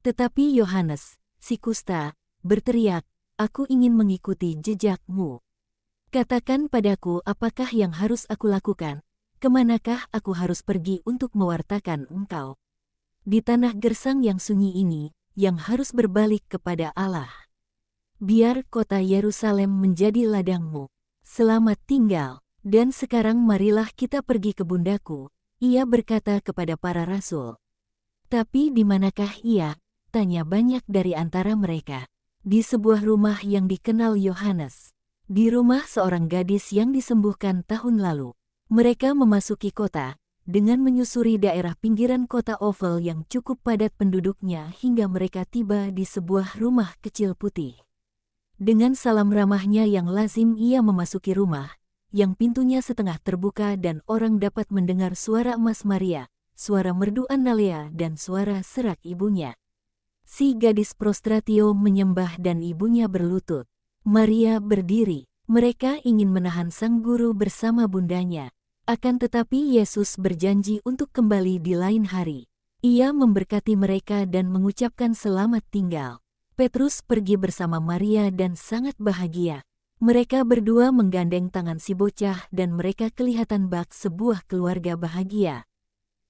Tetapi Yohanes, si kusta, berteriak, "Aku ingin mengikuti jejakmu. Katakan padaku apakah yang harus aku lakukan, kemanakah aku harus pergi untuk mewartakan Engkau?" Di tanah gersang yang sunyi ini, yang harus berbalik kepada Allah. Biar kota Yerusalem menjadi ladangmu. Selamat tinggal, dan sekarang marilah kita pergi ke bundaku, ia berkata kepada para rasul. Tapi di manakah ia? Tanya banyak dari antara mereka. Di sebuah rumah yang dikenal Yohanes. Di rumah seorang gadis yang disembuhkan tahun lalu. Mereka memasuki kota, dengan menyusuri daerah pinggiran kota Ovel yang cukup padat penduduknya hingga mereka tiba di sebuah rumah kecil putih. Dengan salam ramahnya yang lazim ia memasuki rumah, yang pintunya setengah terbuka dan orang dapat mendengar suara emas Maria, suara merdu Analea dan suara serak ibunya. Si gadis prostratio menyembah dan ibunya berlutut. Maria berdiri, mereka ingin menahan sang guru bersama bundanya. Akan tetapi Yesus berjanji untuk kembali di lain hari. Ia memberkati mereka dan mengucapkan selamat tinggal. Petrus pergi bersama Maria dan sangat bahagia. Mereka berdua menggandeng tangan si bocah dan mereka kelihatan bak sebuah keluarga bahagia.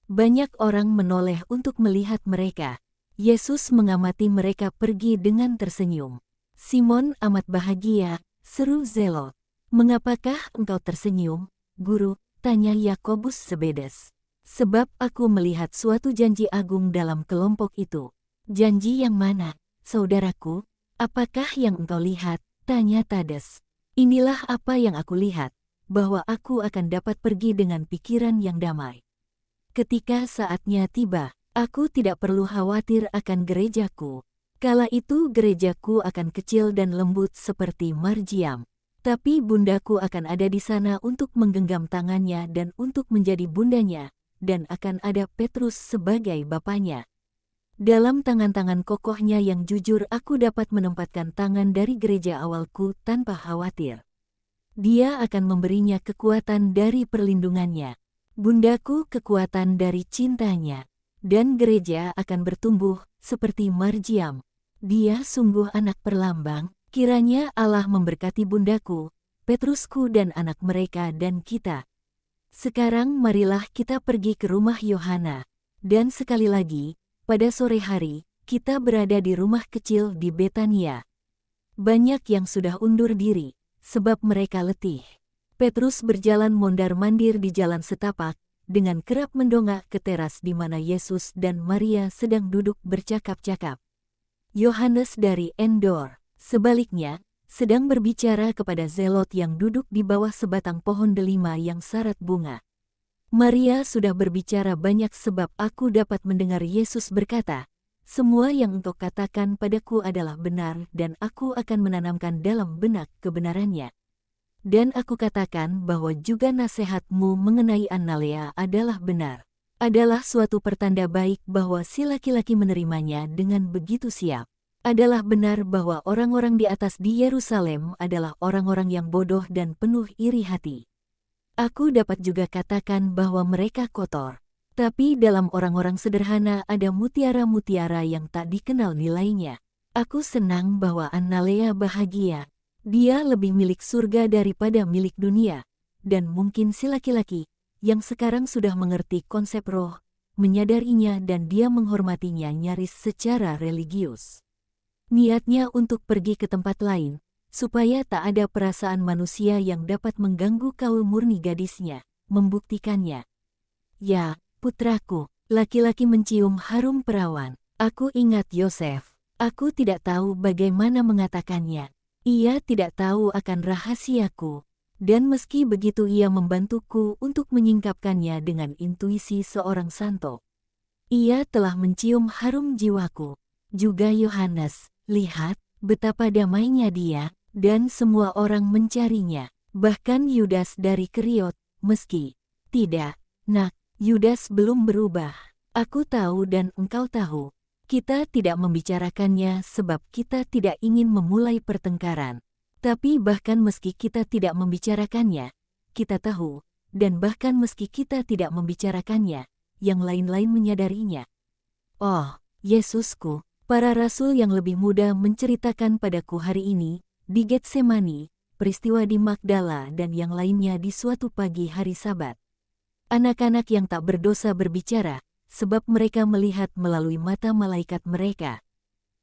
Banyak orang menoleh untuk melihat mereka. Yesus mengamati mereka pergi dengan tersenyum. "Simon amat bahagia," seru Zelot. "Mengapakah engkau tersenyum, Guru?" tanya Yakobus Sebedes. "Sebab aku melihat suatu janji agung dalam kelompok itu." "Janji yang mana, saudaraku? Apakah yang engkau lihat?" tanya Tades. "Inilah apa yang aku lihat, bahwa aku akan dapat pergi dengan pikiran yang damai. Ketika saatnya tiba, aku tidak perlu khawatir akan gerejaku. Kala itu gerejaku akan kecil dan lembut seperti marjiam. Tapi bundaku akan ada di sana untuk menggenggam tangannya dan untuk menjadi bundanya, dan akan ada Petrus sebagai bapaknya. Dalam tangan-tangan kokohnya yang jujur aku dapat menempatkan tangan dari gereja awalku tanpa khawatir. Dia akan memberinya kekuatan dari perlindungannya. Bundaku kekuatan dari cintanya. Dan gereja akan bertumbuh seperti marjiam. Dia sungguh anak perlambang. Kiranya Allah memberkati bundaku, Petrusku dan anak mereka dan kita. Sekarang marilah kita pergi ke rumah Yohana. Dan sekali lagi, pada sore hari, kita berada di rumah kecil di Betania. Banyak yang sudah undur diri, sebab mereka letih. Petrus berjalan mondar-mandir di jalan setapak, dengan kerap mendongak ke teras di mana Yesus dan Maria sedang duduk bercakap-cakap. Yohanes dari Endor, sebaliknya, sedang berbicara kepada Zelot yang duduk di bawah sebatang pohon delima yang syarat bunga. Maria sudah berbicara banyak sebab aku dapat mendengar Yesus berkata, "Semua yang engkau katakan padaku adalah benar dan aku akan menanamkan dalam benak kebenarannya." Dan aku katakan bahwa juga nasihatmu mengenai Analea adalah benar. Adalah suatu pertanda baik bahwa si laki-laki menerimanya dengan begitu siap. Adalah benar bahwa orang-orang di atas di Yerusalem adalah orang-orang yang bodoh dan penuh iri hati. Aku dapat juga katakan bahwa mereka kotor. Tapi dalam orang-orang sederhana ada mutiara-mutiara yang tak dikenal nilainya. Aku senang bahwa Analea bahagia. Dia lebih milik surga daripada milik dunia. Dan mungkin si laki-laki, yang sekarang sudah mengerti konsep roh, menyadarinya dan dia menghormatinya nyaris secara religius. Niatnya untuk pergi ke tempat lain, supaya tak ada perasaan manusia yang dapat mengganggu kaul murni gadisnya, membuktikannya. "Ya, putraku," laki-laki mencium harum perawan. "Aku ingat Yosef. Aku tidak tahu bagaimana mengatakannya. Ia tidak tahu akan rahasiaku. Dan meski begitu ia membantuku untuk menyingkapkannya dengan intuisi seorang santo. Ia telah mencium harum jiwaku. Juga Yohanes, lihat, betapa damainya dia. Dan semua orang mencarinya, bahkan Yudas dari Keriot, meski tidak, nak, Yudas belum berubah. Aku tahu dan engkau tahu. Kita tidak membicarakannya sebab kita tidak ingin memulai pertengkaran. Tapi bahkan meski kita tidak membicarakannya, kita tahu, dan bahkan meski kita tidak membicarakannya, yang lain-lain menyadarinya. Oh, Yesusku, Para rasul yang lebih muda menceritakan padaku hari ini, di Getsemani, peristiwa di Magdala dan yang lainnya di suatu pagi hari Sabat. Anak-anak yang tak berdosa berbicara, sebab mereka melihat melalui mata malaikat mereka.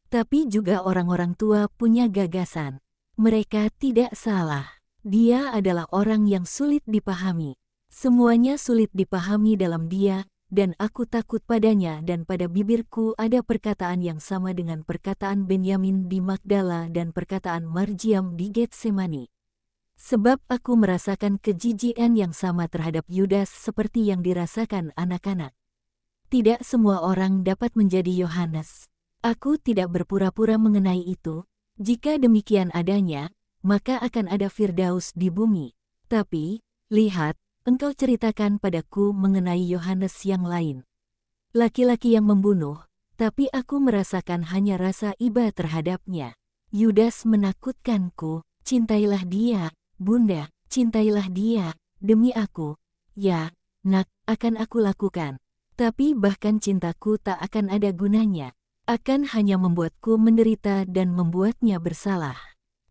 Tapi juga orang-orang tua punya gagasan. Mereka tidak salah. Dia adalah orang yang sulit dipahami. Semuanya sulit dipahami dalam dia, dan aku takut padanya dan pada bibirku ada perkataan yang sama dengan perkataan Benyamin di Magdala dan perkataan Marjiam di Getsemani. Sebab aku merasakan kejijikan yang sama terhadap Yudas seperti yang dirasakan anak-anak. Tidak semua orang dapat menjadi Yohanes. Aku tidak berpura-pura mengenai itu. Jika demikian adanya, maka akan ada Firdaus di bumi. Tapi, lihat, engkau ceritakan padaku mengenai Yohanes yang lain. Laki-laki yang membunuh, tapi aku merasakan hanya rasa iba terhadapnya. Yudas menakutkanku, cintailah dia, Bunda, cintailah dia, demi aku. Ya, nak, akan aku lakukan. Tapi bahkan cintaku tak akan ada gunanya. Akan hanya membuatku menderita dan membuatnya bersalah.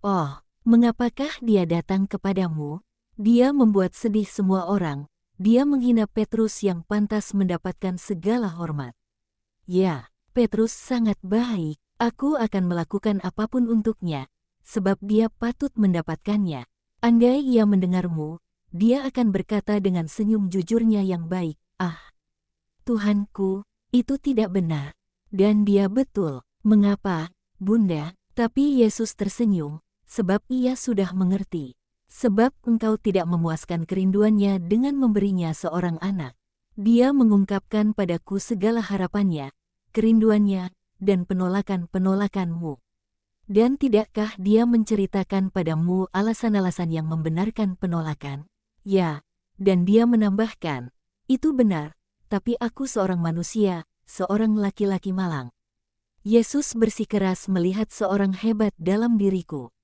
Oh, mengapakah dia datang kepadamu? Dia membuat sedih semua orang. Dia menghina Petrus yang pantas mendapatkan segala hormat. Ya, Petrus sangat baik. Aku akan melakukan apapun untuknya, sebab dia patut mendapatkannya. Andai ia mendengarmu, dia akan berkata dengan senyum jujurnya yang baik, "Ah, Tuhanku, itu tidak benar." Dan dia betul. Mengapa, Bunda? Tapi Yesus tersenyum, sebab ia sudah mengerti. Sebab engkau tidak memuaskan kerinduannya dengan memberinya seorang anak. Dia mengungkapkan padaku segala harapannya, kerinduannya, dan penolakan-penolakanmu. Dan tidakkah dia menceritakan padamu alasan-alasan yang membenarkan penolakan? Ya, dan dia menambahkan, itu benar, tapi aku seorang manusia, seorang laki-laki malang. Yesus bersikeras melihat seorang hebat dalam diriku.